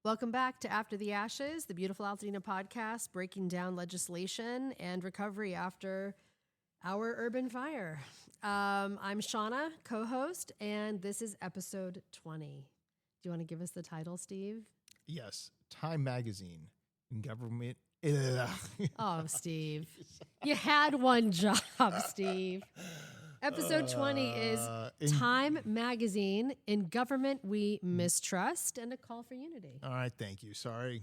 Welcome back to After the Ashes, the beautiful Altadena podcast, breaking down legislation and recovery after our urban fire. I'm Shauna, co-host, and this is episode 20. Do you want to give us the title, Steve? Yes, Time Magazine and Government. Oh, Steve. You had one job, Steve. Episode 20 is Time Magazine, In Government We Mistrust, and a Call for Unity. All right, thank you. Sorry,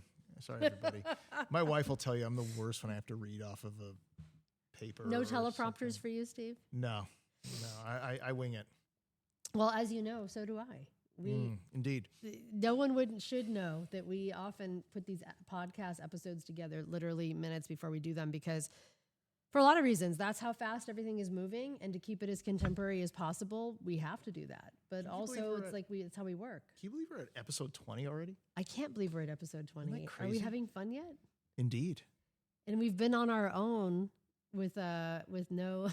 everybody. My wife will tell you I'm the worst when I have to read off of a paper. No or teleprompters something. for you, Steve? No, I wing it. Well, as you know, so do I. Indeed. No one should know that we often put these podcast episodes together literally minutes before we do them because for a lot of reasons, that's how fast everything is moving. And to keep it as contemporary as possible, we have to do that. But also, it's how we work. Can you believe we're at episode 20 already? I can't believe we're at episode 20. Isn't that crazy? Are we having fun yet? Indeed. And we've been on our own with no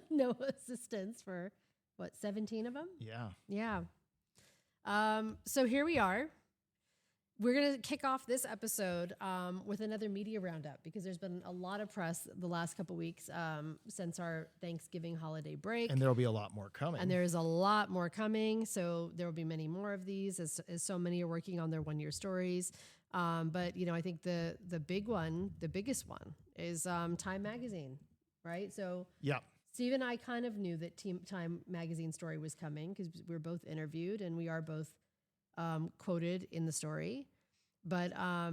no assistance for, 17 of them? Yeah. Yeah. So here we are. We're going to kick off this episode with another media roundup because there's been a lot of press the last couple weeks since our Thanksgiving holiday break. And there'll be a lot more coming. And there is a lot more coming. So there will be many more of these as so many are working on their one-year stories. But, I think the biggest one is Time Magazine, right? So yeah. Steve and I kind of knew that Time Magazine story was coming because we were both interviewed and we are both quoted in the story. But I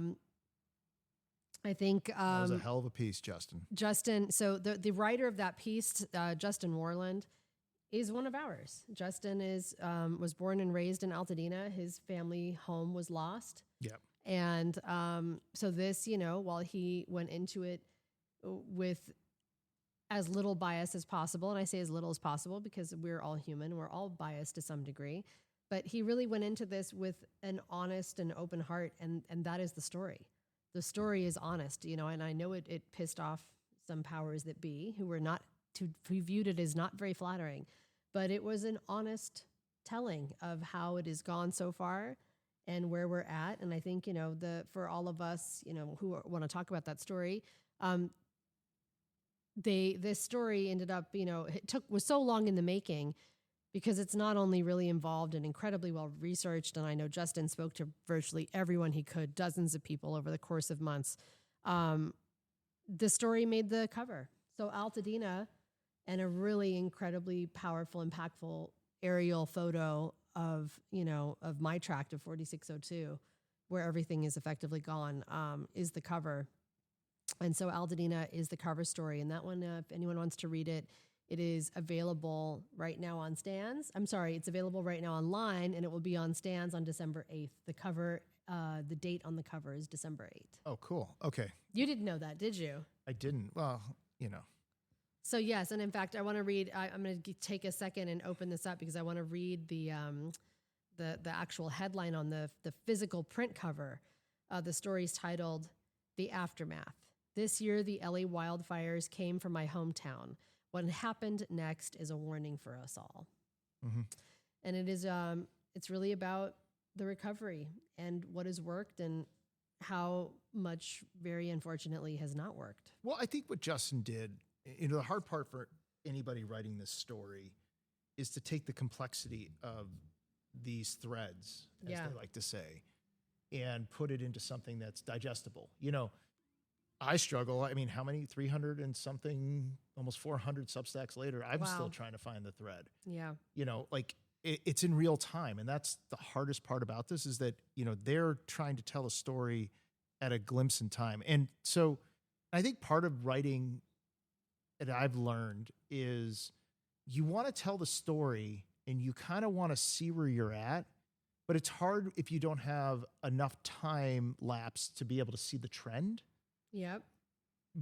think that was a hell of a piece, Justin. So the writer of that piece, Justin Warland, is one of ours. Justin was born and raised in Altadena. His family home was lost. Yep. And so this, while he went into it with as little bias as possible, and I say as little as possible because we're all human, we're all biased to some degree, but he really went into this with an honest and open heart, and that is the story. The story is honest, and I know it pissed off some powers that be who viewed it as not very flattering, but it was an honest telling of how it has gone so far and where we're at. And I think, for all of us, who want to talk about that story, this story ended up, was so long in the making because it's not only really involved and incredibly well researched, and I know Justin spoke to virtually everyone he could, dozens of people over the course of months. The story made the cover. So Altadena, and a really incredibly powerful, impactful aerial photo of my tract of 4602, where everything is effectively gone, is the cover. And so Altadena is the cover story. And that one, if anyone wants to read it, it is available right now on stands. I'm sorry, it's available right now online, and it will be on stands on December 8th. The cover, the date on the cover is December 8th. Oh, cool. Okay. You didn't know that, did you? I didn't. Well, So yes, and in fact, I want to read. I'm going to take a second and open this up because I want to read the actual headline on the physical print cover. The story is titled "The Aftermath." This year, the LA wildfires came from my hometown. What happened next is a warning for us all. Mm-hmm. And it is, it's really about the recovery and what has worked and how much, very unfortunately, has not worked. Well, I think what Justin did, the hard part for anybody writing this story is to take the complexity of these threads, as they like to say, and put it into something that's digestible. I struggle. I mean, how many? 300 and something, almost 400 Substacks later, I'm still trying to find the thread. Yeah. It's in real time. And that's the hardest part about this is that, they're trying to tell a story at a glimpse in time. And so I think part of writing that I've learned is you want to tell the story and you kind of want to see where you're at, but it's hard if you don't have enough time lapse to be able to see the trend. Yep.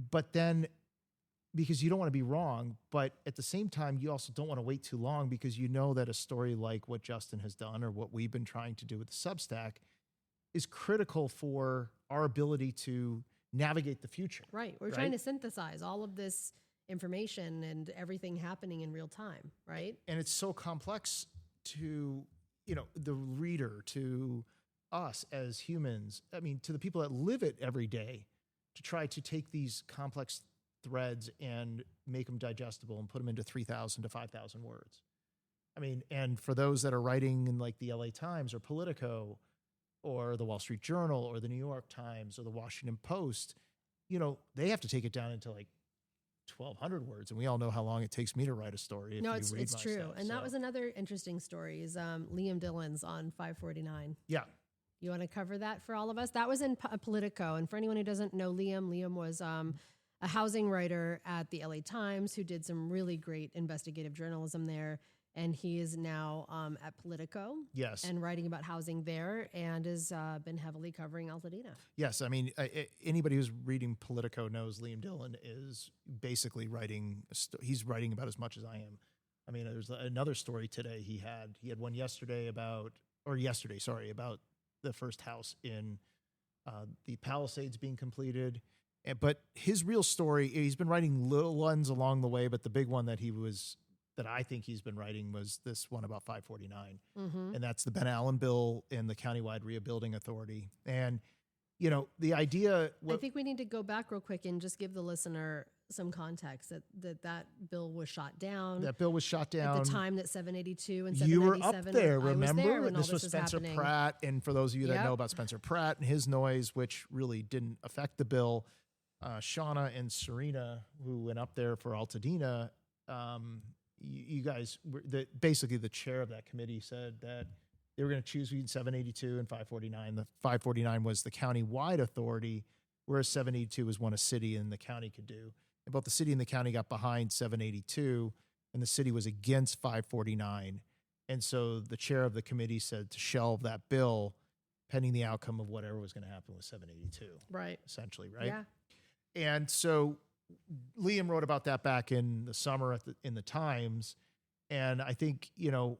But then, because you don't want to be wrong, but at the same time, you also don't want to wait too long because you know that a story like what Justin has done or what we've been trying to do with the Substack is critical for our ability to navigate the future. Right. We're trying to synthesize all of this information and everything happening in real time, right? And it's so complex to, the reader to us as humans, I mean, to the people that live it every day, to try to take these complex threads and make them digestible and put them into 3,000 to 5,000 words. I mean, and for those that are writing in like the LA Times or Politico or the Wall Street Journal or the New York Times or the Washington Post, you know, they have to take it down into like 1,200 words. And we all know how long it takes me to write a story. No, if it's you read it's my true. stuff. And So, that was another interesting story is Liam Dillon's on 549. yeah. You want to cover that for all of us? That was in Politico. And for anyone who doesn't know Liam was a housing writer at the LA Times who did some really great investigative journalism there. And he is now at Politico. Yes. And writing about housing there and has been heavily covering Altadena. Yes. I mean, anybody who's reading Politico knows Liam Dillon is basically writing, he's writing about as much as I am. I mean, there's another story today he had one yesterday about the first house in the Palisades being completed. But his real story, he's been writing little ones along the way, but the big one that I think he's been writing was this one about 549. Mm-hmm. And that's the Ben Allen bill and the Countywide Rebuilding Authority. And, you know, the idea... I think we need to go back real quick and just give the listener some context that bill was shot down. That bill was shot down. At the time that 782 and You 797. were up there, I was remember? there when This all was this Spencer happening. Pratt. And for those of you that Yep. know about Spencer Pratt and his noise, which really didn't affect the bill, Shauna and Serena, who went up there for Altadena, you guys were basically the chair of that committee said that they were going to choose between 782 and 549. The 549 was the county-wide authority, whereas 782 was one a city and the county could do. And both the city and the county got behind 782, and the city was against 549. And so the chair of the committee said to shelve that bill pending the outcome of whatever was going to happen with 782. Right. Essentially, right? Yeah. And so Liam wrote about that back in the summer in the Times. And I think, you know,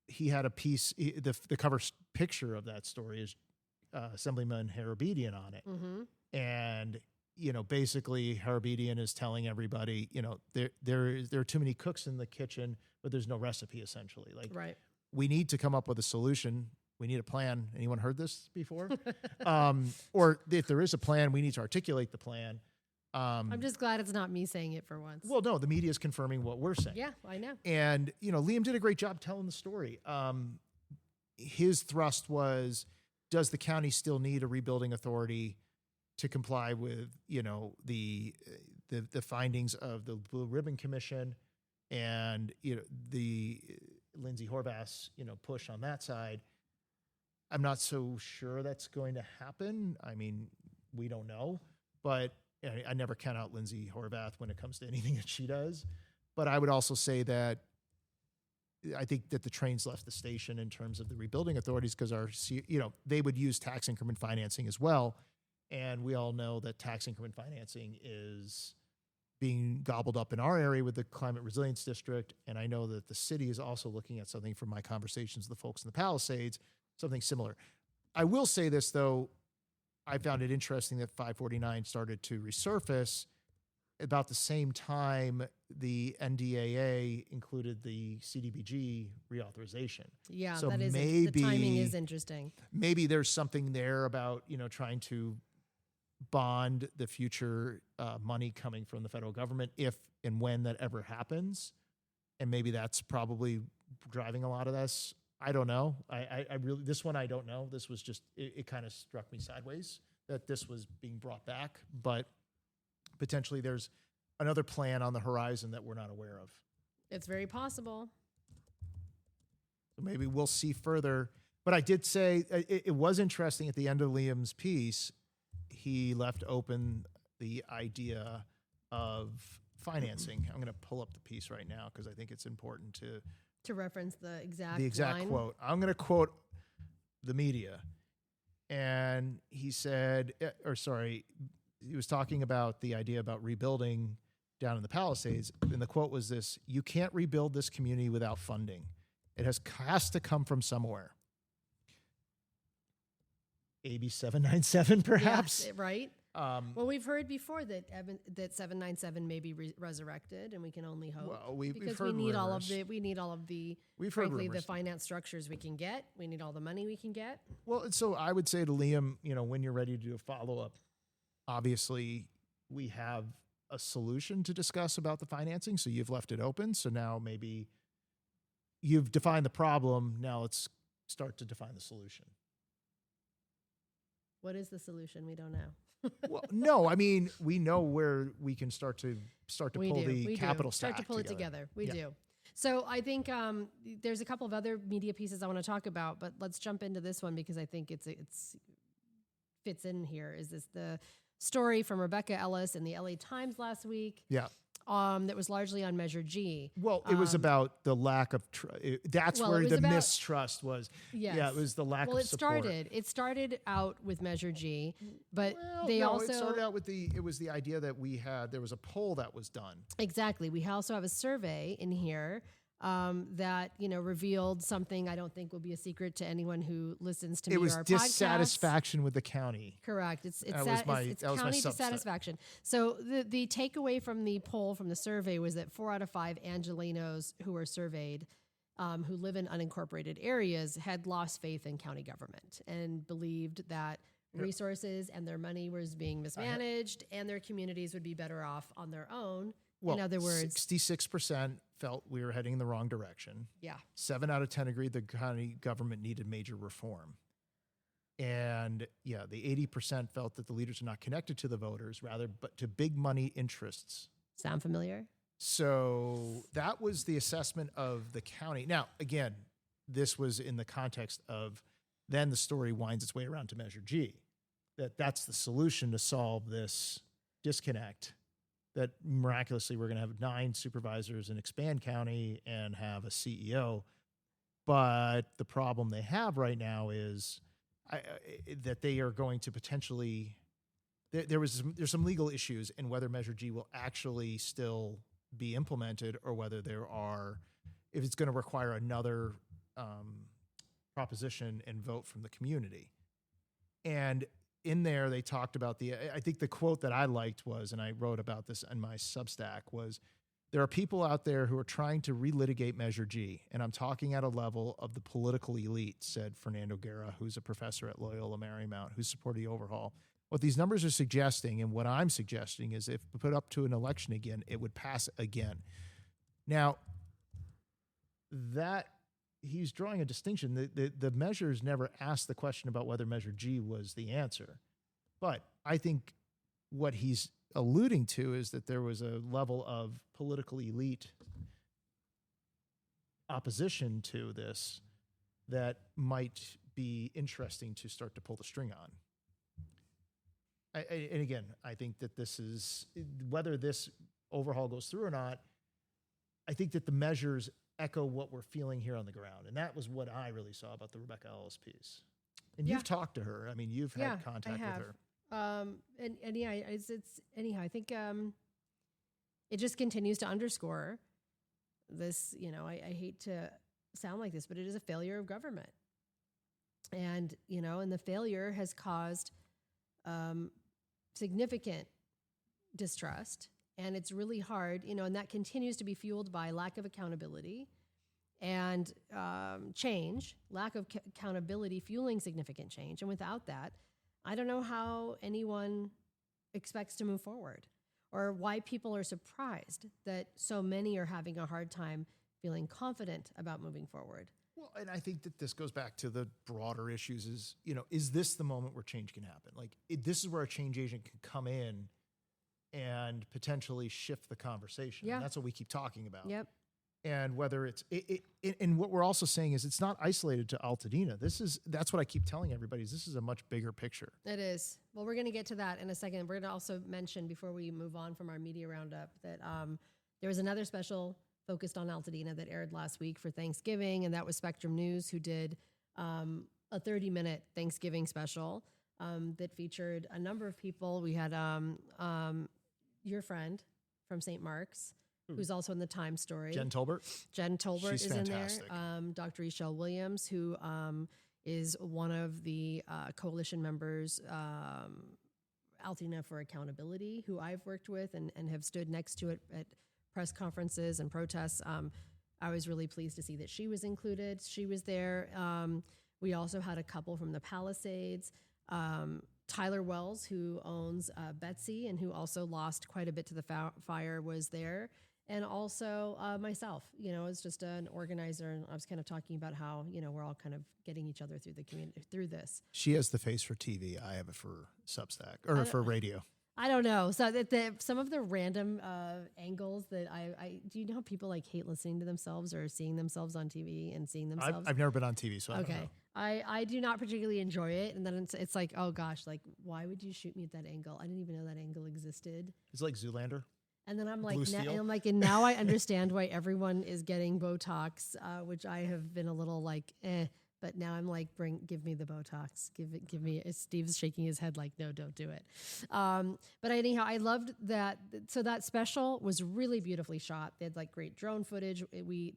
he had a piece, the cover picture of that story is Assemblyman Harabedian on it. Mm-hmm. And, you know, basically Harabedian is telling everybody, you know, there are too many cooks in the kitchen, but there's no recipe essentially. Like, Right. we need to come up with a solution. We need a plan. Anyone heard this before? Or if there is a plan, we need to articulate the plan. I'm just glad it's not me saying it for once. Well, no, the media is confirming what we're saying. Yeah, I know. And, you know, Liam did a great job telling the story. His thrust was, does the county still need a rebuilding authority to comply with, you know, the findings of the Blue Ribbon Commission and, you know, the Lindsay Horvath's, you know, push on that side? I'm not so sure that's going to happen. I mean, we don't know, but I never count out Lindsay Horvath when it comes to anything that she does. But I would also say that I think that the train's left the station in terms of the rebuilding authorities because they would use tax increment financing as well. And we all know that tax increment financing is being gobbled up in our area with the Climate Resilience District. And I know that the city is also looking at something from my conversations with the folks in the Palisades, something similar. I will say this, though. I found it interesting that 549 started to resurface about the same time the NDAA included the CDBG reauthorization. Yeah, so that is maybe the timing is interesting. Maybe there's something there about, you know, trying to bond the future money coming from the federal government if and when that ever happens. And maybe that's probably driving a lot of this. I don't know. I really, this one, I don't know. This was just, it kind of struck me sideways that this was being brought back, but potentially there's another plan on the horizon that we're not aware of. It's very possible. So maybe we'll see further. But I did say it was interesting at the end of Liam's piece, he left open the idea of financing. I'm going to pull up the piece right now because I think it's important to reference the exact line. Quote. I'm going to quote the media. And he said, he was talking about the idea about rebuilding down in the Palisades. And the quote was this: "You can't rebuild this community without funding. It has to come from somewhere." AB 797, perhaps? Yeah, right. Well, we've heard before that that 797 may be resurrected, and we can only hope. Well, we've because heard we need all of rumors. the We've heard frankly the rumors. finance structures we can get. We need all the money we can get. Well, so I would say to Liam, when you're ready to do a follow-up, obviously we have a solution to discuss about the financing. So you've left it open. So now maybe you've defined the problem. Now let's start to define the solution. What is the solution? We don't know. Well, no, I mean, we know where we can start to We pull do. the We capital do. Start stack to pull it together. We Yeah. do. So I think there's a couple of other media pieces I want to talk about, but let's jump into this one because I think it's fits in here. Is this the story from Rebecca Ellis in the LA Times last week? Yeah. That was largely on Measure G. Well, it was about the lack of that's Well, where it was the about- mistrust was. Yes. Yeah, it was the lack Well, of it support. started out with Measure G, but Well, they no, also it started out with it was the idea that there was a poll that was done. exactly. We also have a survey in here that revealed something I don't think will be a secret to anyone who listens to me It was or our podcasts. dissatisfaction with the county. Correct. It's That was my county subset. dissatisfaction. So the takeaway from the poll from the survey was that 4 out of 5 Angelenos who were surveyed, who live in unincorporated areas, had lost faith in county government and believed that resources and their money was being mismanaged, and their communities would be better off on their own. Well, in other words, 66% felt we were heading in the wrong direction. yeah. 7 out of 10 agreed the county government needed major reform. And yeah, the 80% felt that the leaders are not connected to the voters, rather, but to big money interests. Sound familiar? So that was the assessment of the county. Now, again, this was in the context of then the story winds its way around to Measure G, that's the solution to solve this disconnect, that miraculously we're going to have 9 supervisors in Expand County and have a CEO. But the problem they have right now is that they are going to potentially, there's some legal issues in whether Measure G will actually still be implemented, or whether if it's going to require another proposition and vote from the community. And in there, they talked about I think the quote that I liked was, and I wrote about this in my Substack, was, there are people out there who are trying to relitigate Measure G, and I'm talking at a level of the political elite, said Fernando Guerra, who's a professor at Loyola Marymount, who supported the overhaul. What these numbers are suggesting, and what I'm suggesting, is if put up to an election again, it would pass again. Now, that he's drawing a distinction. The measures never asked the question about whether Measure G was the answer. But I think what he's alluding to is that there was a level of political elite opposition to this that might be interesting to start to pull the string on. And again, I think that this is, whether this overhaul goes through or not, I think that the measures echo what we're feeling here on the ground. And that was what I really saw about the Rebecca Ellis piece. And you've talked to her. I mean, you've had contact with her. And yeah, it's anyhow, I think it just continues to underscore this, I hate to sound like this, but it is a failure of government. And, and the failure has caused significant distrust. And it's really hard, and that continues to be fueled by lack of accountability and change, lack of accountability fueling significant change. And without that, I don't know how anyone expects to move forward, or why people are surprised that so many are having a hard time feeling confident about moving forward. Well, and I think that this goes back to the broader issues is this the moment where change can happen? Like, this is where a change agent can come in and potentially shift the conversation. Yeah. And that's what we keep talking about. Yep. And whether and what we're also saying is it's not isolated to Altadena. That's what I keep telling everybody, is this is a much bigger picture. It is. Well, we're going to get to that in a second. We're going to also mention, before we move on from our media roundup, that there was another special focused on Altadena that aired last week for Thanksgiving, and that was Spectrum News, who did a 30-minute Thanksgiving special that featured a number of people. We had your friend from St. Mark's, who's also in the Time story. Jen Tolbert. Jen Tolbert She's is fantastic. in there. Dr. Eshel Williams, who is one of the coalition members Altadena for Accountability, who I've worked with and have stood next to it at press conferences and protests. I was really pleased to see that she was included. She was there. We also had a couple from the Palisades. Tyler Wells, who owns Betsy and who also lost quite a bit to the fire, was there. And also myself, as just an organizer. And I was kind of talking about how, we're all kind of getting each other through the community, through this. She has the face for TV. I have it for Substack or for radio. I don't know. So some of the random angles that I do you know how people like hate listening to themselves or seeing themselves on TV and seeing themselves? I've never been on TV, so I don't know. I do not particularly enjoy it. And then it's like, oh gosh, like why would you shoot me at that angle? I didn't even know that angle existed. It's like Zoolander. And then I'm like, and now I understand why everyone is getting Botox, which I have been a little like, but now I'm like, give me the Botox, give me. Steve's shaking his head like, no, don't do it. But anyhow, I loved that. So that special was really beautifully shot. They had like great drone footage. We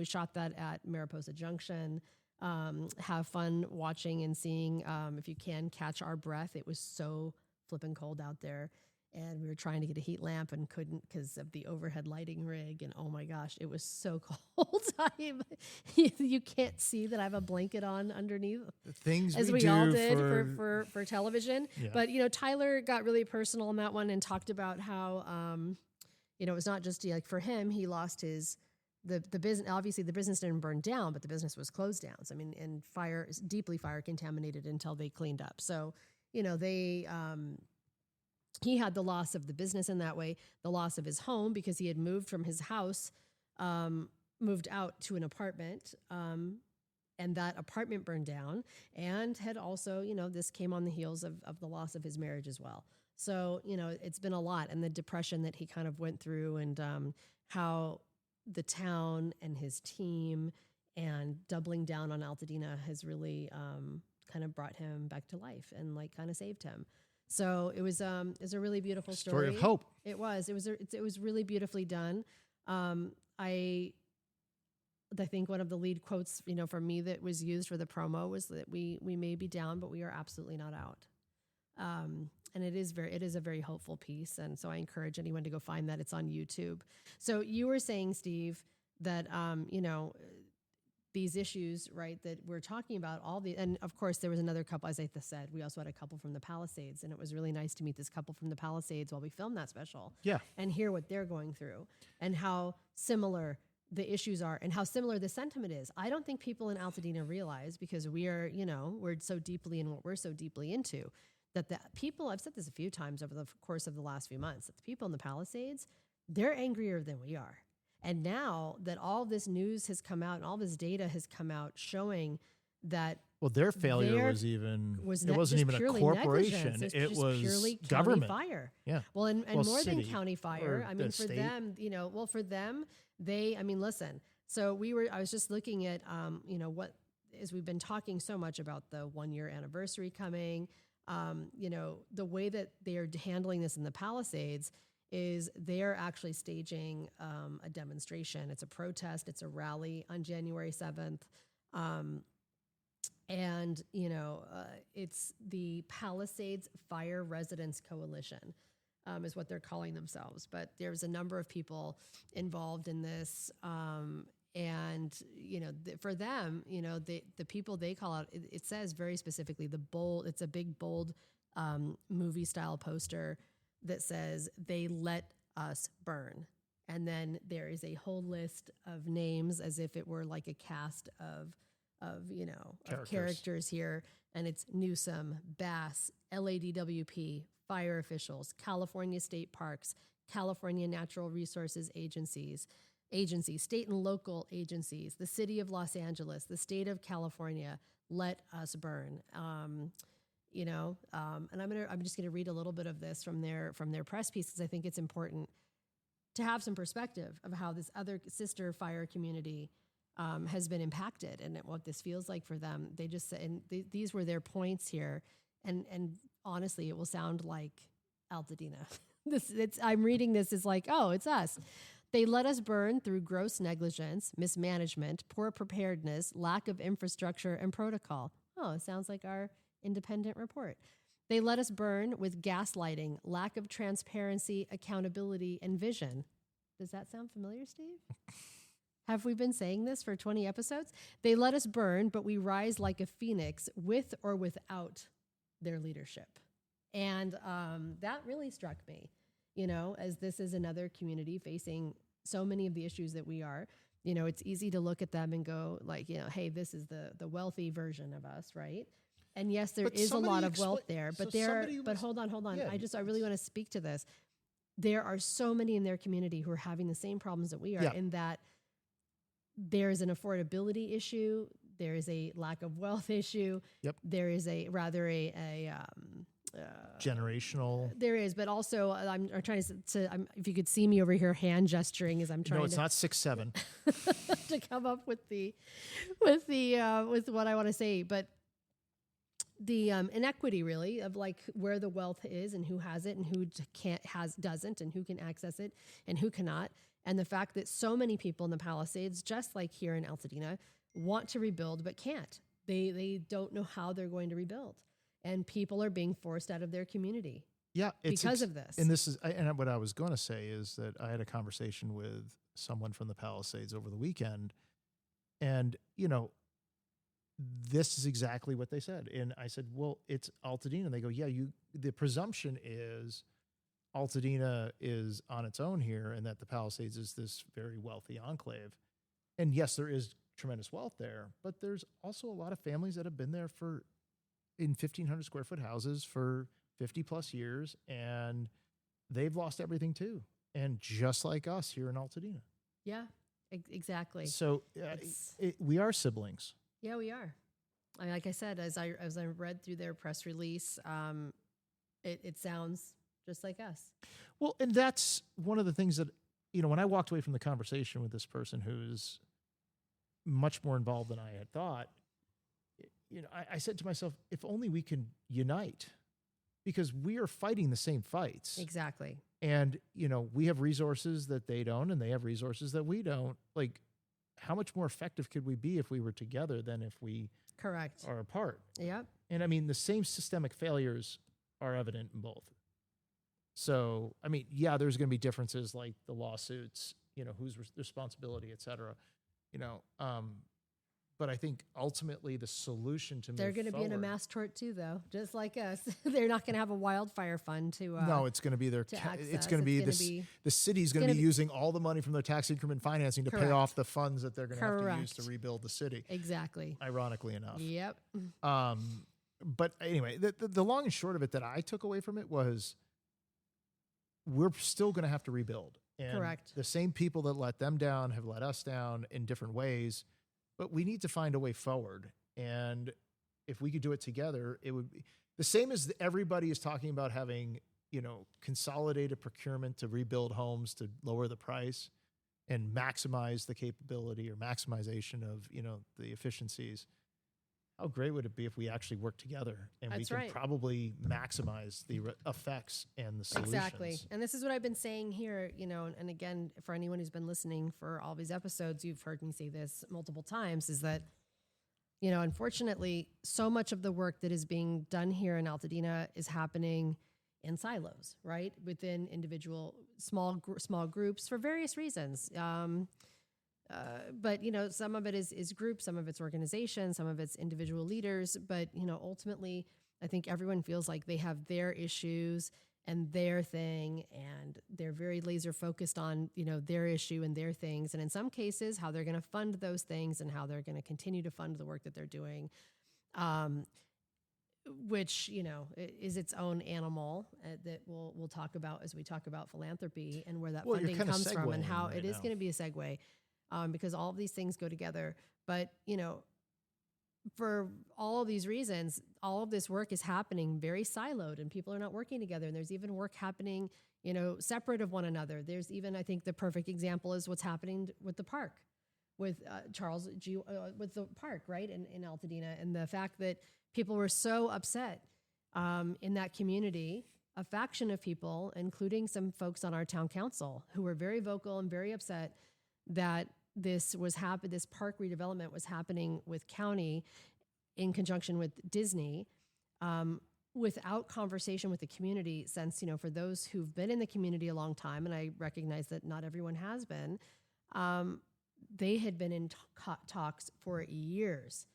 shot that at Mariposa Junction. Have fun watching and seeing. If you can catch our breath, it was so flipping cold out there. And we were trying to get a heat lamp and couldn't because of the overhead lighting rig. And oh my gosh, it was so cold. You can't see that I have a blanket on underneath. The things as we all did for television. Yeah. But, Tyler got really personal on that one and talked about how, it was not just like for him, he lost the business. Obviously the business didn't burn down, but the business was closed down. So, and deeply fire contaminated until they cleaned up. So, he had the loss of the business in that way, the loss of his home because he had moved from his house, moved out to an apartment, and that apartment burned down, and had also, this came on the heels of the loss of his marriage as well. So, it's been a lot, and the depression that he kind of went through, and how the town and his team and doubling down on Altadena has really kind of brought him back to life and like kind of saved him. So it was a really beautiful story. Story of hope. It was really beautifully done. I think one of the lead quotes, for me that was used for the promo was that we may be down, but we are absolutely not out. And it is a very hopeful piece. And so I encourage anyone to go find that. It's on YouTube. So you were saying, Steve, that, these issues, right, that we're talking about, and of course there was another couple, as I said, we also had a couple from the Palisades, and it was really nice to meet this couple from the Palisades while we filmed that special. Yeah. And hear what they're going through and how similar the issues are and how similar the sentiment is. I don't think people in Altadena realize, because we are, we're so deeply in what we're so deeply into, that the people, I've said this a few times over the course of the last few months, that the people in the Palisades, they're angrier than we are. And now that all this news has come out and all this data has come out showing that their failure it wasn't even a corporation. It was purely government fire. Yeah. Well, and more than county fire. I mean, for them, for them, listen. So I was just looking at, as we've been talking so much about the 1-year anniversary coming, the way that they are handling this in the Palisades is they're actually staging a demonstration. It's a protest. It's a rally on January 7th. It's the Palisades Fire Residents Coalition is what they're calling themselves. But there's a number of people involved in this. For them, the people they call out, it says very specifically it's a big, bold movie style poster that says they let us burn. And then there is a whole list of names as if it were like a cast of characters here. And it's Newsom, Bass, LADWP, fire officials, California State Parks, California Natural Resources agencies, state and local agencies, the city of Los Angeles, the state of California, let us burn. And I'm just gonna read a little bit of this from their press piece because I think it's important to have some perspective of how this other sister fire community has been impacted and what this feels like for them. They just said, and these were their points here, and honestly, it will sound like Altadena. I'm reading this as like, oh, it's us. They let us burn through gross negligence, mismanagement, poor preparedness, lack of infrastructure and protocol. Oh, it sounds like our independent report. They let us burn with gaslighting, lack of transparency, accountability, and vision. Does that sound familiar, Steve? Have we been saying this for 20 episodes? They let us burn, but we rise like a phoenix with or without their leadership. And that really struck me, as this is another community facing so many of the issues that we are. It's easy to look at them and go like, hey, this is the wealthy version of us, right? And yes, there is a lot of wealth there, but hold on. Yeah, I really want to speak to this. There are so many in their community who are having the same problems that we are, in that there's an affordability issue. There is a lack of wealth issue. Yep. There is a generational. There is, but also I'm trying to if you could see me over here hand gesturing as I'm trying. No, it's not 6'7" to come up with with what I want to say, but the inequity really of like where the wealth is and who has it and who doesn't and who can access it and who cannot. And the fact that so many people in the Palisades, just like here in Altadena, want to rebuild but can't. They don't know how they're going to rebuild. And people are being forced out of their community. Yeah, because of this. And this is, and what I was going to say is that I had a conversation with someone from the Palisades over the weekend, and this is exactly what they said. And I said, well, it's Altadena. And they go, yeah, the presumption is Altadena is on its own here and that the Palisades is this very wealthy enclave. And yes, there is tremendous wealth there, but there's also a lot of families that have been there in 1,500 square foot houses for 50 plus years, and they've lost everything too. And just like us here in Altadena. Yeah, exactly. So we are siblings. Yeah, we are. Like I said, as I read through their press release, it sounds just like us. Well, and that's one of the things that, when I walked away from the conversation with this person who's much more involved than I had thought, I said to myself, if only we can unite, because we are fighting the same fights. Exactly. And, we have resources that they don't, and they have resources that we don't. Like, how much more effective could we be if we were together than if we are apart? Yep. And I mean, the same systemic failures are evident in both. So, I mean, yeah, there's going to be differences like the lawsuits, whose responsibility, et cetera, but I think ultimately the solution to they're going to be in a mass tort too, though, just like us. They're not going to have a wildfire fund to. No, it's going to be it's going to be the city's going to be using all the money from their tax increment financing to pay off the funds that they're going to have to use to rebuild the city. Exactly. Ironically enough. Yep. But anyway, the long and short of it that I took away from it was we're still going to have to rebuild. And correct. The same people that let them down have let us down in different ways. But we need to find a way forward. And if we could do it together, it would be the same as everybody is talking about having, consolidated procurement to rebuild homes to lower the price and maximize the capability or maximization of, the efficiencies. How great would it be if we actually work together and we can probably maximize the effects and the solutions? Exactly. And this is what I've been saying here, and again, for anyone who's been listening for all these episodes, you've heard me say this multiple times, is that, unfortunately, so much of the work that is being done here in Altadena is happening in silos, right? Within individual small groups for various reasons. But, some of it is groups, some of it's organizations, some of it's individual leaders. But, ultimately, I think everyone feels like they have their issues and their thing, and they're very laser focused on, their issue and their things. And in some cases, how they're going to fund those things and how they're going to continue to fund the work that they're doing, which, is its own animal that we'll talk about as we talk about philanthropy and where that funding comes from and how it is going to be a segue. Because all of these things go together. But, for all of these reasons, all of this work is happening very siloed and people are not working together. And there's even work happening, separate of one another. There's even, I think the perfect example is what's happening with the park, with Charles G. With the park, right, in Altadena. And the fact that people were so upset in that community, a faction of people, including some folks on our town council who were very vocal and very upset that this park redevelopment was happening with county in conjunction with Disney, without conversation with the community, since, for those who've been in the community a long time, and I recognize that not everyone has been, they had been in talks for years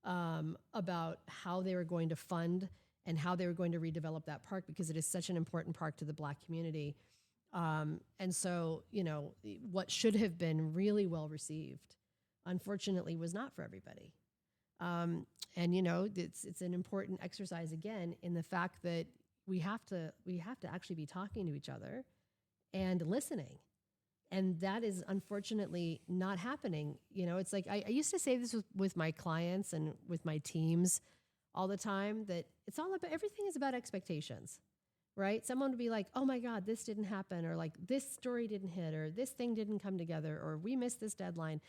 about how they were going to fund and how they were going to redevelop that park, because it is such an important park to the Black community. And so, what should have been really well received, unfortunately, was not for everybody. And it's an important exercise again in the fact that we have to actually be talking to each other and listening. And that is unfortunately not happening. It's like, I used to say this with my clients and with my teams all the time, that it's all about, everything is about expectations, right? Someone would be like, oh my God, this didn't happen, or like this story didn't hit, or this thing didn't come together, or we missed this deadline.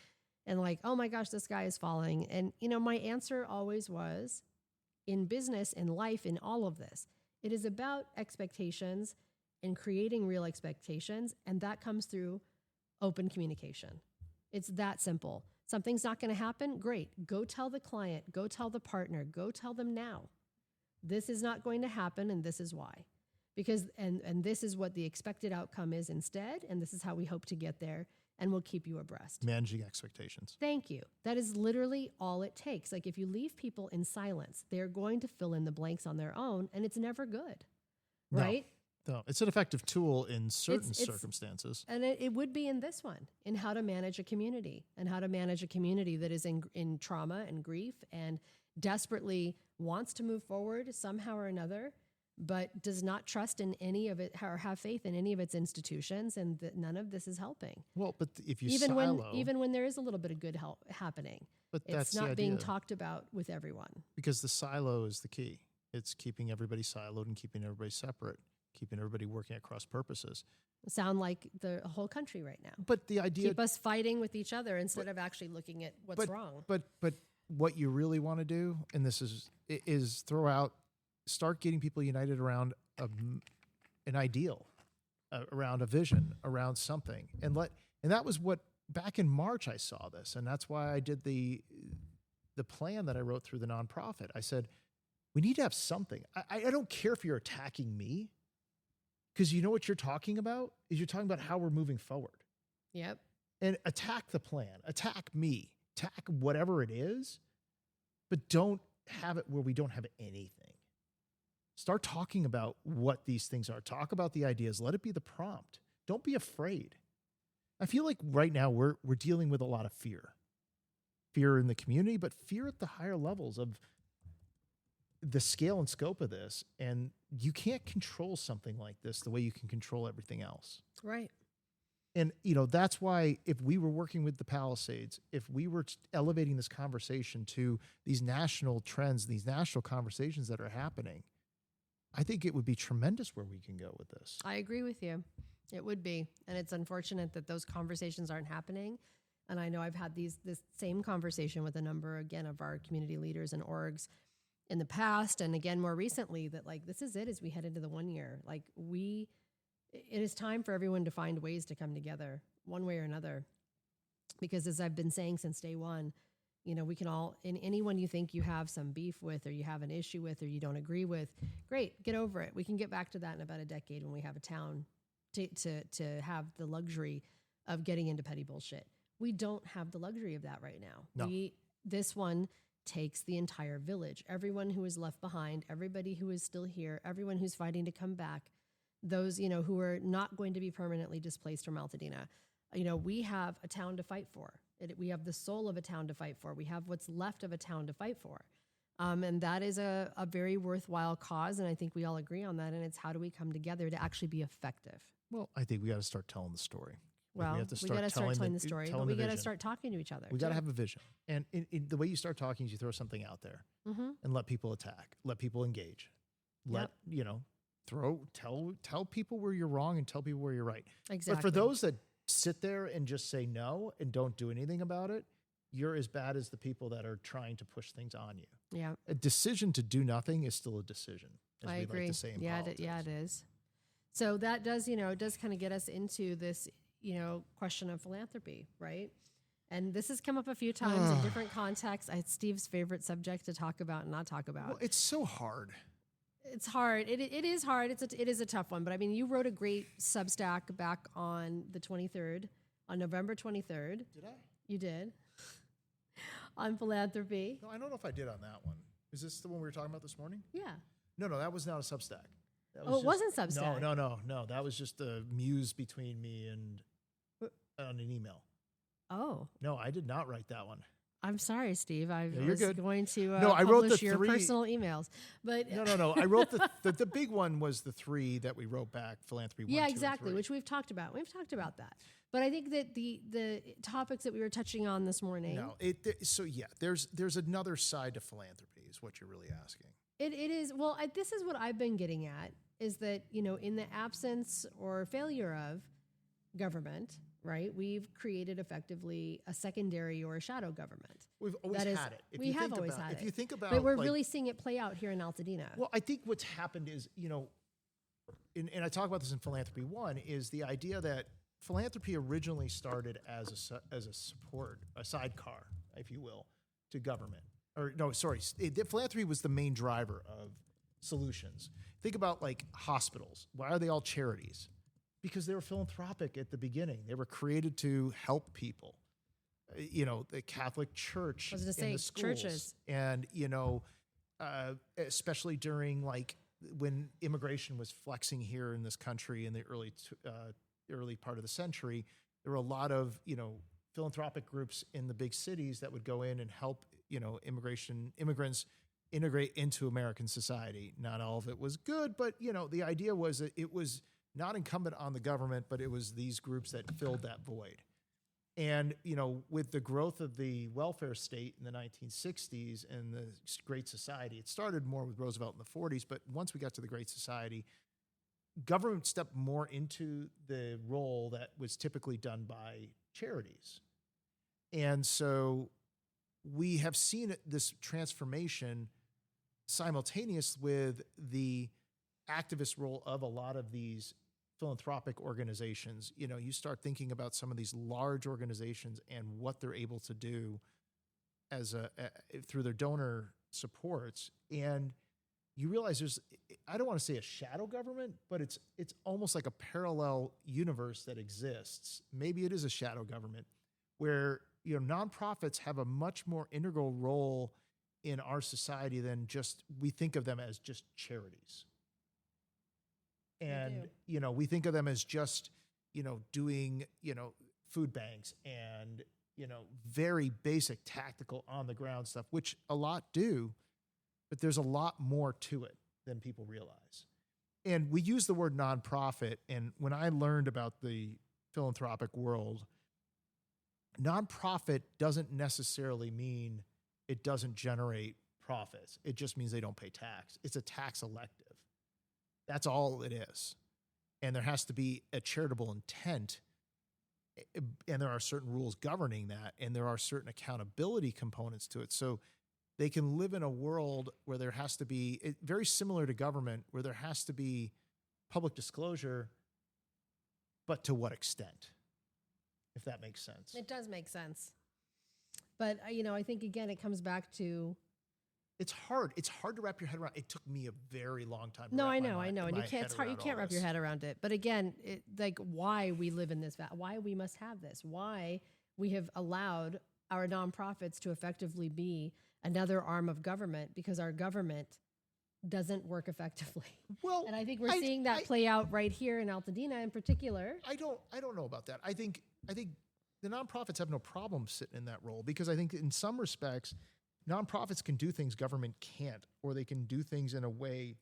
And like, oh my gosh, the sky is falling. And, my answer always was, in business, in life, in all of this, it is about expectations and creating real expectations. And that comes through open communication. It's that simple. Something's not going to happen. Great. Go tell the client, go tell the partner, go tell them now. This is not going to happen, and this is why. Because, and this is what the expected outcome is instead, and this is how we hope to get there, and we'll keep you abreast. Managing expectations. Thank you. That is literally all it takes. Like, if you leave people in silence, they're going to fill in the blanks on their own, and it's never good, right? No, it's an effective tool in certain circumstances. And it would be in this one, in how to manage a community, and how to manage a community that is in trauma and grief and desperately wants to move forward somehow or another, but does not trust in any of it or have faith in any of its institutions, and that none of this is helping. Well, but if you even when there is a little bit of good help happening, but it's not being talked about with everyone. Because the silo is the key. It's keeping everybody siloed and keeping everybody separate, keeping everybody working at cross purposes. Sound like the whole country right now. But the idea, keep us fighting with each other instead of actually looking at what's wrong. But what you really want to do, and this is start getting people united around an ideal, around a vision, around something, and that was what, back in March I saw this, and that's why I did the plan that I wrote through the nonprofit. I said, we need to have something. I don't care if you're attacking me, because you know what you're talking about is you're talking about how we're moving forward. Yep. And attack the plan, attack me, attack whatever it is, but don't have it where we don't have anything. Start talking about what these things are. Talk about the ideas. Let it be the prompt. Don't be afraid. I feel like right now we're dealing with a lot of fear. Fear in the community, but fear at the higher levels of the scale and scope of this. And you can't control something like this the way you can control everything else. Right. And, that's why if we were working with the Palisades, if we were elevating this conversation to these national trends, these national conversations that are happening, I think it would be tremendous where we can go with this. I agree with you. It would be. And it's unfortunate that those conversations aren't happening. And I know I've had this same conversation with a number, again, of our community leaders and orgs in the past. And again, more recently, that like, this is it as we head into the 1 year. Like it is time for everyone to find ways to come together one way or another. Because as I've been saying since day one, we can all, in anyone you think you have some beef with, or you have an issue with, or you don't agree with, great, get over it. We can get back to that in about a decade when we have a town to have the luxury of getting into petty bullshit. We don't have the luxury of that right now. No. This one takes the entire village, everyone who is left behind, everybody who is still here, everyone who's fighting to come back, those, who are not going to be permanently displaced from Altadena. We have a town to fight for. We have the soul of a town to fight for. We have what's left of a town to fight for. And that is a very worthwhile cause. And I think we all agree on that. And it's how do we come together to actually be effective? Well, I think we got to start telling the story. Well, we got to start telling the story, but we got to start talking to each other. We got to have a vision. And the way you start talking is you throw something out there and let people attack, let people engage, tell people where you're wrong and tell people where you're right. Exactly. But for those that sit there and just say no and don't do anything about it, you're as bad as the people that are trying to push things on you. Yeah. A decision to do nothing is still a decision, as I we agree. like to say in politics. It is. So that does, it does kind of get us into this, question of philanthropy, right? And this has come up a few times in different contexts. It's Steve's favorite subject to talk about and not talk about. Well, it's so hard. It's hard. It is hard. It is a tough one. But I mean, you wrote a great Substack back on the 23rd, on November 23rd. Did I? You did. On philanthropy. No, I don't know if I did on that one. Is this the one we were talking about this morning? Yeah. No, that was not a Substack. That Oh, it wasn't Substack. No. That was just a muse between me and on an email. Oh. No, I did not write that one. I'm sorry, Steve. You're was good. going to I wrote publish the your 3 personal emails. But No. I wrote the big one was the 3 that we wrote back, Philanthropy 1, yeah, 2, and exactly, 3. which we've talked about. We've talked about that. But I think that the topics that we were touching on this morning. No, there's another side to philanthropy is what you're really asking. It is. Well, this is what I've been getting at is that, in the absence or failure of government, right, we've created effectively a secondary or a shadow government. We've always had it. We have always had it. If you think about but we're really seeing it play out here in Altadena. Well, I think what's happened is, and I talk about this in Philanthropy 1, is the idea that philanthropy originally started as a support, a sidecar, if you will, to government. Philanthropy was the main driver of solutions. Think about like hospitals. Why are they all charities? Because they were philanthropic at the beginning. They were created to help people. The Catholic Church in the schools. Churches. And, especially during like when immigration was flexing here in this country in the early part of the century, there were a lot of, philanthropic groups in the big cities that would go in and help, immigrants integrate into American society. Not all of it was good, but, the idea was that it was not incumbent on the government, but it was these groups that filled that void. And, with the growth of the welfare state in the 1960s and the Great Society, it started more with Roosevelt in the 40s, but once we got to the Great Society, government stepped more into the role that was typically done by charities. And so we have seen this transformation simultaneous with the activist role of a lot of these philanthropic organizations. You start thinking about some of these large organizations and what they're able to do through their donor supports, and you realize there's, I don't want to say a shadow government, but it's almost like a parallel universe that exists. Maybe it is a shadow government where nonprofits have a much more integral role in our society than just we think of them as just charities. And we think of them as just doing food banks and very basic tactical on the ground stuff, which a lot do, but there's a lot more to it than people realize. And we use the word nonprofit, and when I learned about the philanthropic world, nonprofit doesn't necessarily mean it doesn't generate profits. It just means they don't pay tax. It's a tax elective. That's all it is. And there has to be a charitable intent, and there are certain rules governing that, and there are certain accountability components to it. So they can live in a world where there has to be, very similar to government, where there has to be public disclosure, but to what extent, if that makes sense. It does make sense. But, I think, again, it comes back to... It's hard. It's hard to wrap your head around. It took me a very long time to No, wrap I know. And you can't, it's hard. You can't wrap your head around it. But again, why we live in this, why we must have this, why we have allowed our nonprofits to effectively be another arm of government, because our government doesn't work effectively. Well, and I think we're seeing that play out right here in Altadena in particular. I don't know about that. I think the nonprofits have no problem sitting in that role, because I think in some respects, nonprofits can do things government can't, or they can do things in a way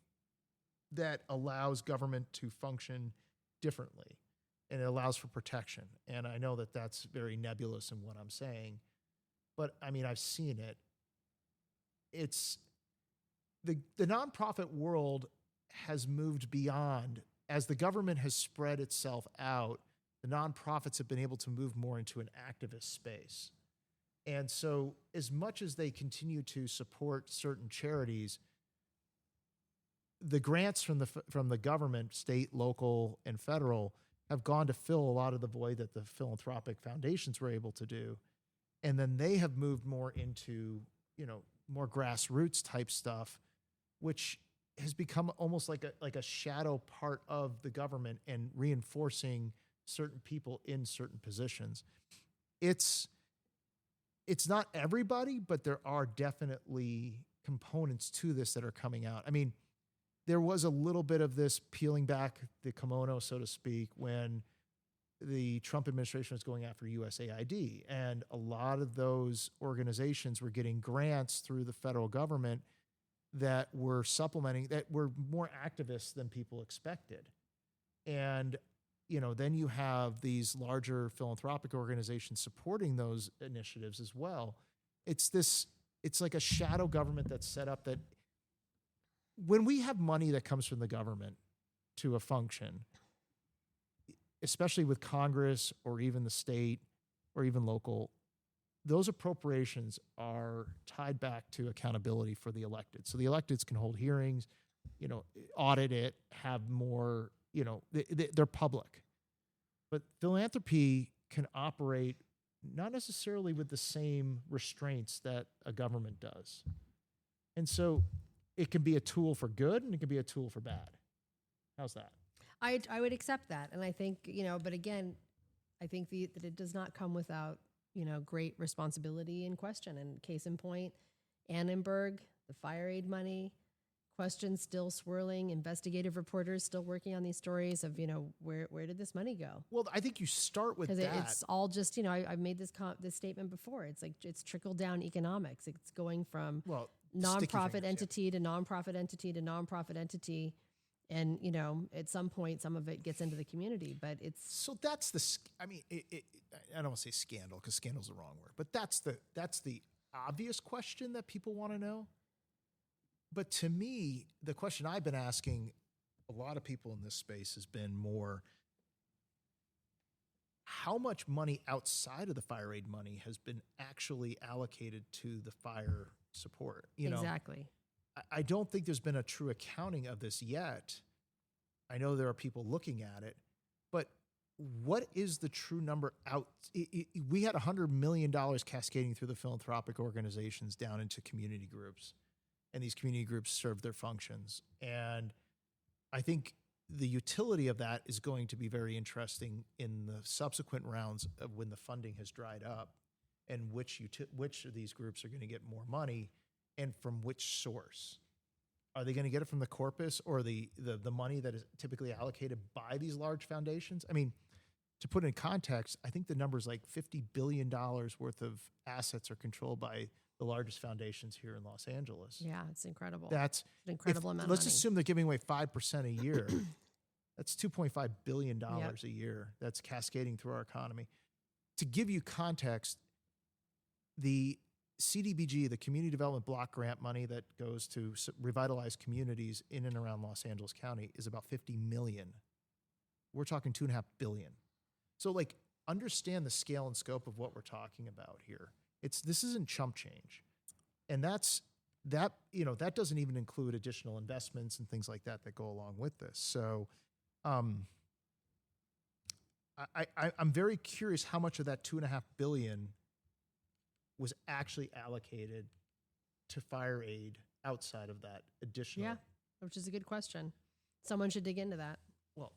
that allows government to function differently, and it allows for protection. And I know that that's very nebulous in what I'm saying, but I mean, I've seen it. It's the nonprofit world has moved beyond, as the government has spread itself out, the nonprofits have been able to move more into an activist space. And so as much as they continue to support certain charities, the grants from the government, state, local, and federal, have gone to fill a lot of the void that the philanthropic foundations were able to do. And then they have moved more into, more grassroots type stuff, which has become almost like a shadow part of the government and reinforcing certain people in certain positions. It's not everybody, but there are definitely components to this that are coming out. I mean, there was a little bit of this peeling back the kimono, so to speak, when the Trump administration was going after USAID. And a lot of those organizations were getting grants through the federal government that were supplementing, that were more activists than people expected. And, then you have these larger philanthropic organizations supporting those initiatives as well. It's like a shadow government that's set up that when we have money that comes from the government to a function, especially with Congress or even the state or even local, those appropriations are tied back to accountability for the elected. So the electeds can hold hearings, audit it, have more, they're public. But philanthropy can operate not necessarily with the same restraints that a government does. And so it can be a tool for good and it can be a tool for bad. How's that? I would accept that. And I think, but again, I think that it does not come without, great responsibility and question. And case in point, Annenberg, the fire aid money, questions still swirling, investigative reporters still working on these stories of, where did this money go? Well, I think you start with that. Because it's all just, I've made this statement before. It's like, it's trickle down economics. It's going from nonprofit entity to nonprofit entity to nonprofit entity. And, at some point, some of it gets into the community, but it's... So that's I don't want to say scandal because scandal's the wrong word, but that's the obvious question that people want to know. But to me, the question I've been asking a lot of people in this space has been more, how much money outside of the fire aid money has been actually allocated to the fire support? Exactly. I don't think there's been a true accounting of this yet. I know there are people looking at it, but what is the true number out? We had $100 million cascading through the philanthropic organizations down into community groups, and these community groups serve their functions. And I think the utility of that is going to be very interesting in the subsequent rounds of when the funding has dried up and which of these groups are going to get more money and from which source. Are they going to get it from the corpus or the money that is typically allocated by these large foundations? I mean, to put it in context, I think the number is like $50 billion worth of assets are controlled by the largest foundations here in Los Angeles. Yeah, it's incredible. That's an incredible amount of let's money. assume they're giving away 5% a year. That's $2.5 billion a year that's cascading through our economy. To give you context, the CDBG, the Community Development Block Grant money that goes to revitalize communities in and around Los Angeles County is about $50 million. We're talking $2.5 billion. So understand the scale and scope of what we're talking about here. This isn't chump change. And that doesn't even include additional investments and things like that go along with this. So I'm very curious how much of that $2.5 billion was actually allocated to fire aid outside of that additional. Yeah, which is a good question. Someone should dig into that. Well,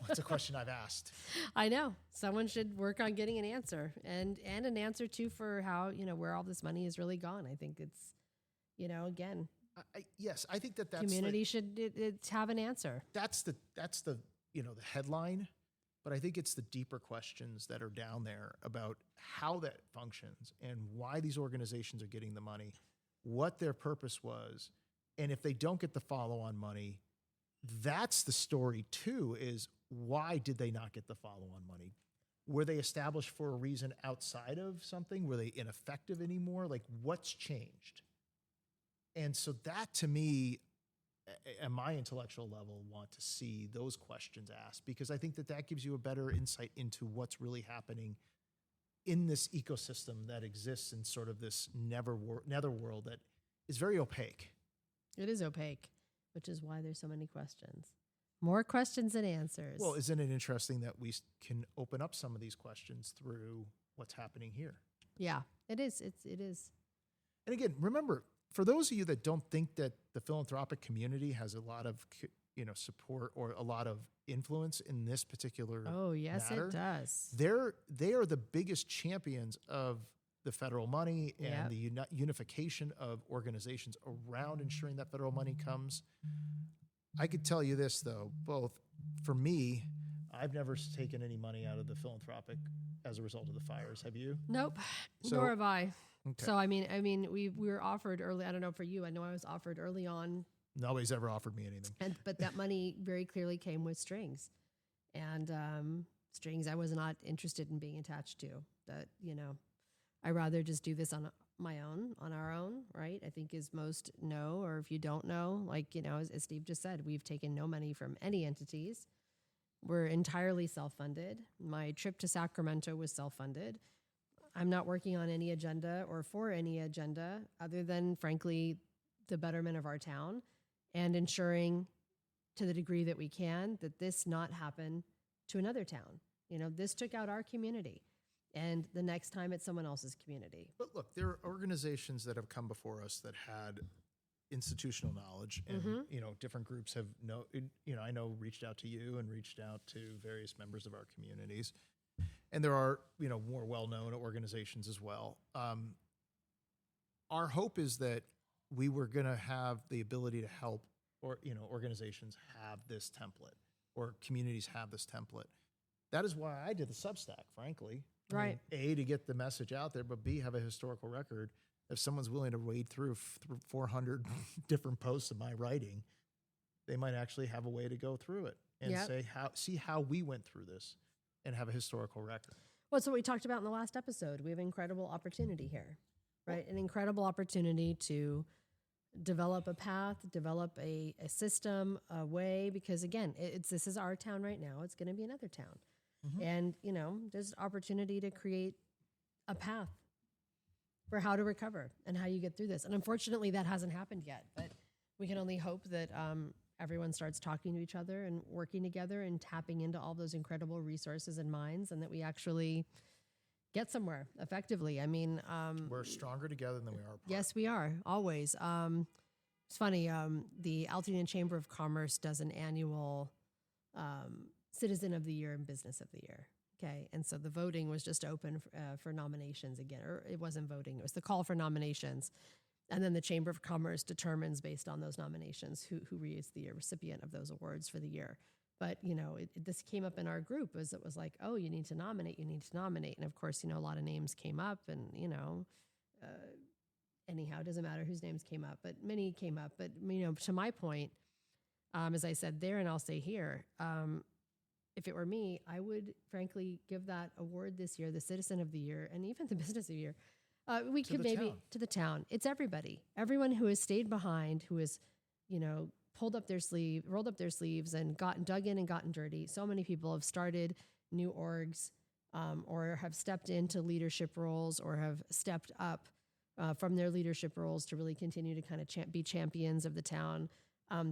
that's a question I've asked. I know. Someone should work on getting an answer and an answer too for how, where all this money has really gone. I think it's, again. Yes, I think that's community should have an answer. That's the the headline, but I think it's the deeper questions that are down there about how that functions and why these organizations are getting the money, what their purpose was, and if they don't get the follow-on money, that's the story too, is why did they not get the follow-on money? Were they established for a reason outside of something? Were they ineffective anymore? What's changed? And so that to me, at my intellectual level, want to see those questions asked, because I think that gives you a better insight into what's really happening in this ecosystem that exists in sort of this netherworld that is very opaque. It is opaque, which is why there's so many questions. More questions than answers. Well, isn't it interesting that we can open up some of these questions through what's happening here? Yeah, it is. It is. And again, remember, for those of you that don't think that the philanthropic community has a lot of support or a lot of influence in this particular Oh, yes, matter, it does. they are the biggest champions of the federal money and Yep. the unification of organizations around ensuring that federal money comes. I could tell you this, though, both for me, I've never taken any money out of the philanthropic as a result of the fires. Have you? Nope, So- nor have I. Okay. So I mean, we were offered early. I don't know for you. I know I was offered early on, Nobody's ever offered me anything. but that money very clearly came with strings, and strings I was not interested in being attached to. That I rather just do this on my own, on our own, right? I think as most know, or if you don't know, like as Steve just said, we've taken no money from any entities. We're entirely self-funded. My trip to Sacramento was self-funded. I'm not working on any agenda or for any agenda other than, frankly, the betterment of our town and ensuring to the degree that we can that this not happen to another town. This took out our community, and the next time it's someone else's community. But look, there are organizations that have come before us that had institutional knowledge, and different groups have I know reached out to you and reached out to various members of our communities, and there are more well-known organizations as well. Our hope is that we were going to have the ability to help, or organizations have this template, or communities have this template. That is why I did the Substack, frankly. Right. A, to get the message out there, but B, have a historical record. If someone's willing to wade through 400 different posts of my writing, they might actually have a way to go through it and see how we went through this and have a historical record. Well, it's what we talked about in the last episode. We have an incredible opportunity here, right? An incredible opportunity to develop a path, develop a system, a way, because again, this is our town right now. It's going to be another town. Mm-hmm. And, there's opportunity to create a path for how to recover and how you get through this. And unfortunately, that hasn't happened yet, but we can only hope that everyone starts talking to each other and working together and tapping into all those incredible resources and minds, and that we actually get somewhere effectively. I mean, we're stronger together than we are apart. Yes, we are, always. It's funny, the Altadena Chamber of Commerce does an annual Citizen of the Year and Business of the Year. Okay, and so the voting was just open for nominations again, or it wasn't voting, it was the call for nominations. And then the Chamber of Commerce determines based on those nominations who is the recipient of those awards for the year. But, this came up in our group it was like, oh, you need to nominate. And of course, a lot of names came up and, anyhow, it doesn't matter whose names came up, but many came up. But, to my point, as I said there, and I'll say here, if it were me, I would frankly give that award this year, the Citizen of the Year, and even the Business of the Year. We could maybe to the town. It's everybody, everyone who has stayed behind, who has, rolled up their sleeves and dug in and gotten dirty. So many people have started new orgs, or have stepped into leadership roles, or have stepped up from their leadership roles to really continue to kind of be champions of the town.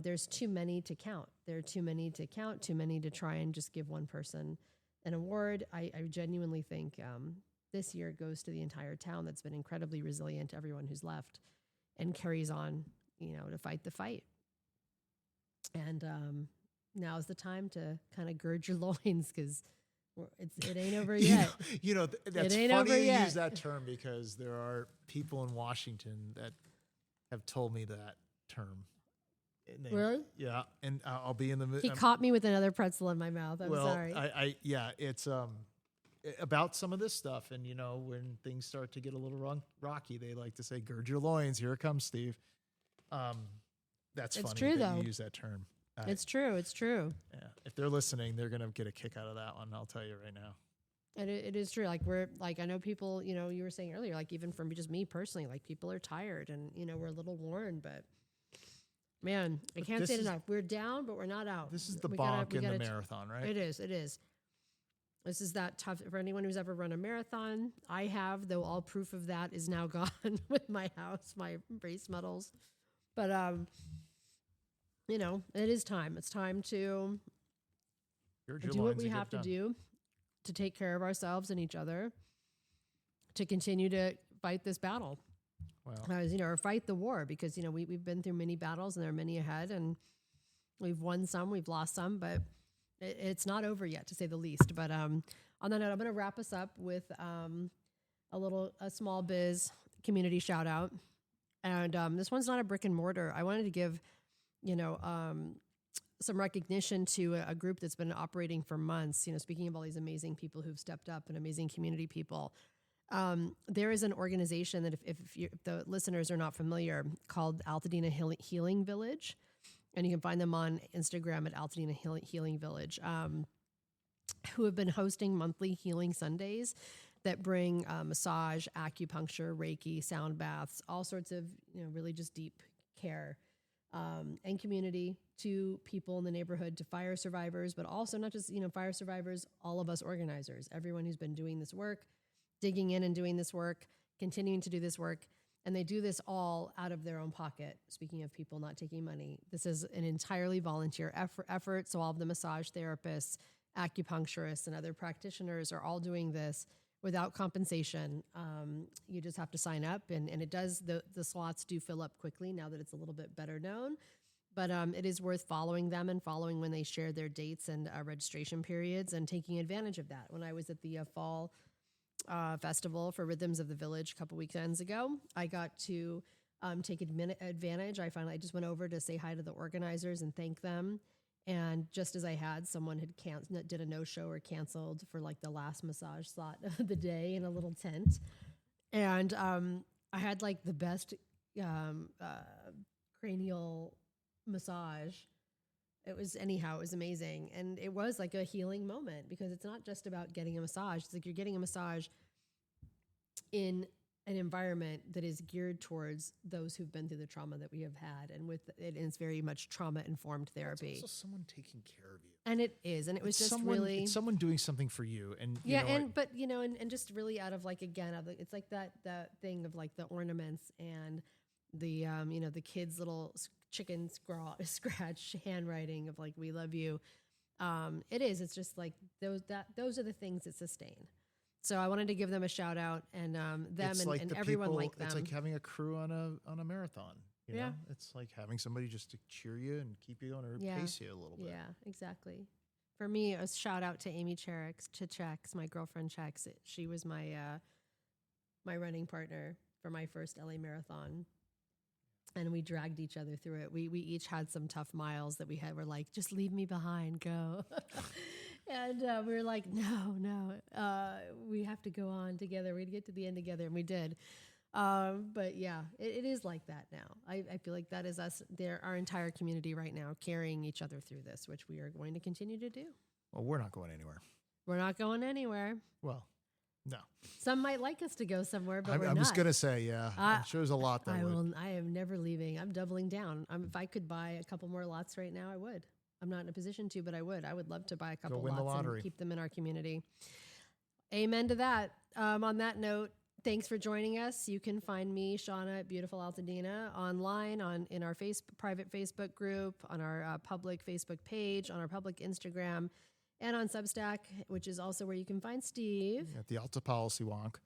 There's too many to count. There are too many to count, too many to try and just give one person an award. I genuinely think this year goes to the entire town that's been incredibly resilient, everyone who's left and carries on, to fight the fight. And now is the time to kind of gird your loins, because it ain't over yet. That's It ain't funny over you yet. use that term, because there are people in Washington that have told me that term. Really? Yeah, and I'll be in the. He caught me with another pretzel in my mouth. I'm sorry. It's about some of this stuff, and when things start to get a little rocky, they like to say, "Gird your loins, here it comes, Steve." That's It's funny true, that though. you use that term. It's true. Yeah, if they're listening, they're gonna get a kick out of that one. I'll tell you right now. and it is true. I know people. You were saying earlier, even from just me personally, people are tired, and we're a little worn, but. Man, I can't say it enough. We're down, but we're not out. This is the bonk in the marathon, right? It is. This is that tough. For anyone who's ever run a marathon, I have, though all proof of that is now gone with my house, my race medals. But, it is time. It's time to do what we have to do to take care of ourselves and each other, to continue to fight this battle. Wow. Or fight the war, because, we've been through many battles and there are many ahead, and we've won some, we've lost some, but it's not over yet, to say the least. But on that note, I'm going to wrap us up with a small biz community shout out. And this one's not a brick and mortar. I wanted to give, some recognition to a group that's been operating for months. Speaking of all these amazing people who've stepped up and amazing community people. There is an organization that if the listeners are not familiar, called Altadena Healing Village. And you can find them on Instagram at Altadena Healing Village, who have been hosting monthly healing Sundays that bring massage, acupuncture, reiki, sound baths, all sorts of, really just deep care and community to people in the neighborhood, to fire survivors, but also not just, fire survivors, all of us organizers, everyone who's been doing this work, digging in and doing this work, continuing to do this work. And they do this all out of their own pocket. Speaking of people not taking money, this is an entirely volunteer effort. So all of the massage therapists, acupuncturists, and other practitioners are all doing this without compensation. You just have to sign up, and it does, the slots do fill up quickly now that it's a little bit better known. But it is worth following them and following when they share their dates and registration periods, and taking advantage of that. When I was at the fall festival for Rhythms of the Village a couple weekends ago, I got to take advantage. I just went over to say hi to the organizers and thank them. And just as I had, someone had did a no-show or canceled for like the last massage slot of the day in a little tent. And I had like the best cranial massage. It was amazing. And it was like a healing moment, because it's not just about getting a massage. It's like you're getting a massage in an environment that is geared towards those who've been through the trauma that we have had. And it's very much trauma-informed therapy. It's also someone taking care of you. And it is. And it was it's someone doing something for you. And and just really out of like, again, it's like that thing of like the ornaments and the, the kids' little chicken scratch handwriting of like, we love you. It's just like those are the things that sustain. So I wanted to give them a shout out, and them and everyone like them. It's like having a crew on a marathon. You know? It's like having somebody just to cheer you and keep you on or pace you a little bit. Yeah, exactly. For me, a shout out to Amy Chex, my girlfriend Chex. She was my my running partner for my first LA marathon. And we dragged each other through it. We each had some tough miles that we're like, just leave me behind, go. And we were like, no, we have to go on together. We'd get to the end together, and we did. But yeah, it is like that now. I feel like that is us, our entire community right now, carrying each other through this, which we are going to continue to do. Well, we're not going anywhere. We're not going anywhere. Well, no. Some might like us to go somewhere, but we're I not. was going to say, yeah, it shows a lot that I am never leaving. I'm doubling down. If I could buy a couple more lots right now, I would. I'm not in a position to, but I would. I would love to buy a couple lots and keep them in our community. Amen to that. On that note, thanks for joining us. You can find me, Shauna, at Beautiful Altadena, online in our private Facebook group, on our public Facebook page, on our public Instagram, and on Substack, which is also where you can find Steve. At the Alta Policy Wonk.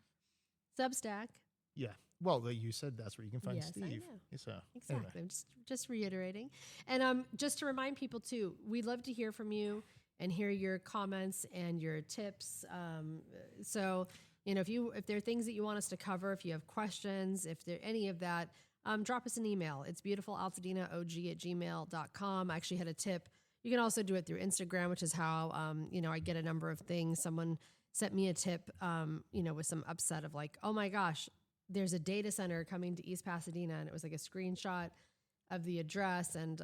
Substack. Yeah. Well, you said that's where you can find yes, Steve. I know. So, exactly. Anyway. I'm just reiterating. And just to remind people, too, we'd love to hear from you and hear your comments and your tips. So, if there are things that you want us to cover, if you have questions, if there any of that, drop us an email. It's beautifulaltadenaog@gmail.com. I actually had a tip. You can also do it through Instagram, which is how, I get a number of things. Someone sent me a tip, with some upset of like, oh my gosh, there's a data center coming to East Pasadena. And it was like a screenshot of the address and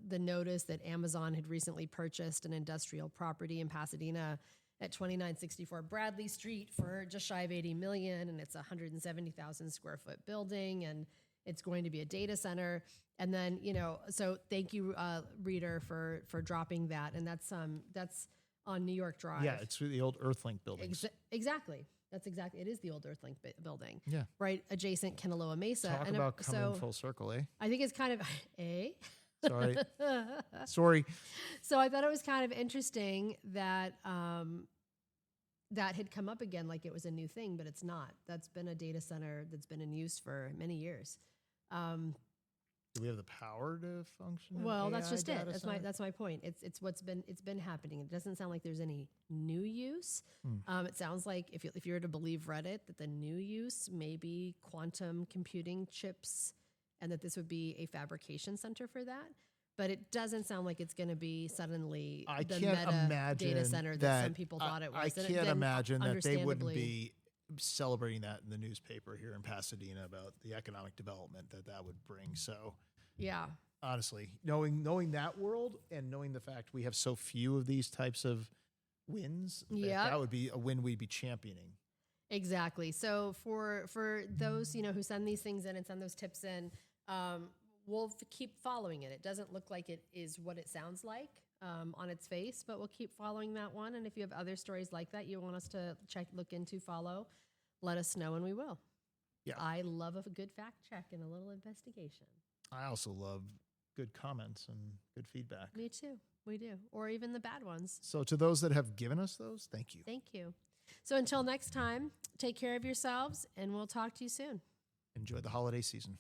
the notice that Amazon had recently purchased an industrial property in Pasadena at 2964 Bradley Street for just shy of $80 million. And it's a 170,000 square foot building. And it's going to be a data center. And then, so thank you, reader, for dropping that. And that's on New York Drive. Yeah, it's the old Earthlink building. Exactly. It is the old Earthlink building. Yeah. Right adjacent Canaloa Mesa. Talk about coming full circle, eh? I think it's kind of, Sorry. So I thought it was kind of interesting that that had come up again like it was a new thing, but it's not. That's been a data center that's been in use for many years. Do we have the power to function? Well, an that's AI just it. data center? That's my point. It's been happening. It doesn't sound like there's any new use. It sounds like if you were to believe Reddit, that the new use may be quantum computing chips, and that this would be a fabrication center for that. But it doesn't sound like it's going to be suddenly I the can't meta imagine data center that some people thought it was. I And can't again, imagine that they wouldn't understandably- be celebrating that in the newspaper here in Pasadena about the economic development that would bring. So Yeah. honestly, knowing that world and knowing the fact we have so few of these types of wins, Yep. that would be a win we'd be championing. Exactly. So for those who send these things in and send those tips in, we'll keep following it. It doesn't look like it is what it sounds like on its face, but we'll keep following that one. And if you have other stories like that you want us to look into, follow, let us know, and we will. Yeah. I love a good fact check and a little investigation. I also love good comments and good feedback. Me too. We do. Or even the bad ones. So to those that have given us those, thank you. Thank you. So until next time, take care of yourselves, and we'll talk to you soon. Enjoy the holiday season.